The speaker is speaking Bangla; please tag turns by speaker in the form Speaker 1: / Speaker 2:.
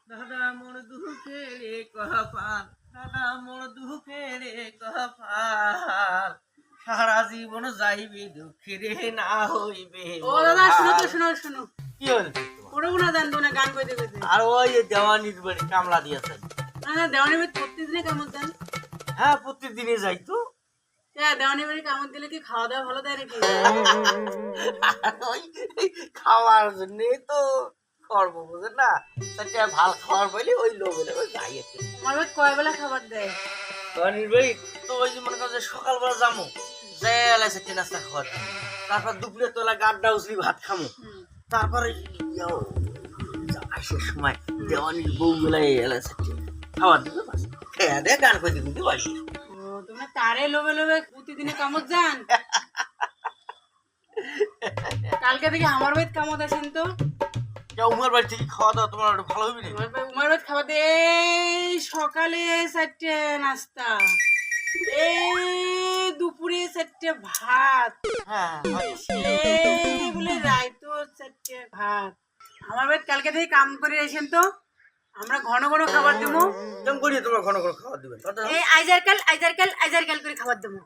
Speaker 1: দাদা মোর দুঃখের কপাল, দাদা মোর দুঃখের কপাল, সারা জীবন যাইবে দুঃখেরে না হইবে।
Speaker 2: ও দাদা শুনো তো, শুনো শুনো,
Speaker 1: কি হল?
Speaker 2: ওরকম না জানতো না গান কইতে কইতে।
Speaker 1: আর ওই যে দেওয়ানির বাড়ি কামলা দিয়েছে।
Speaker 2: না না, দেওয়ানি বাড়ি প্রতিদিনে কামড় দেন?
Speaker 1: হ্যাঁ, প্রতিদিনই যাই তো।
Speaker 2: দেওয়ানি বাড়ি কামড় দিলে কি খাওয়া দাওয়া ভালো দেয় নাকি?
Speaker 1: ওই খাওয়ার জন্যই তো করবো, বুঝেন না? তাকে ভাল খাওয়ার বলি ওই লোক বলে ওই যাই একটু।
Speaker 2: আমার বাড়ি কয় বেলা খাবার দেয়?
Speaker 1: দেওয়ানির বাড়ি তো ওই যে মনে করো যে সকালবেলা যাবো, জেলা সেটি নাস্তা খাওয়ার, তারপর দুপুরে তোলা গাড্ডা উচলি ভাত খামো, তারপরে আসার সময় দেওয়ানির বউ গুলা এলা সেটি খাওয়ার দিবে, বাস খেয়ে দেয় গান করে দিতে পারি।
Speaker 2: ও তোমরা তারে লোভে লোভে প্রতিদিনে কামড় যান? কালকে থেকে আমার বাড়িতে কামড় আসেন তো।
Speaker 1: উমার বাড়ি থেকে খাওয়া দাওয়া তোমার একটু ভালো হবে না?
Speaker 2: উমার বাড়িতে খাবার দে, এই সকালে 4টে নাস্তা, এই দুপুরে 4টে ভাত,
Speaker 1: হ্যাঁ,
Speaker 2: এই বলে রাইতো 4টে ভাত। আমার বাড়িতে কালকে থেকে কাম করে আসেন তো, আমরা ঘন ঘন খাবার দেবো।
Speaker 1: কেমন করিয়ে তোমরা ঘন ঘন খাওয়া দিবেন?
Speaker 2: এই আইজার কাল করে খাবার দেবো।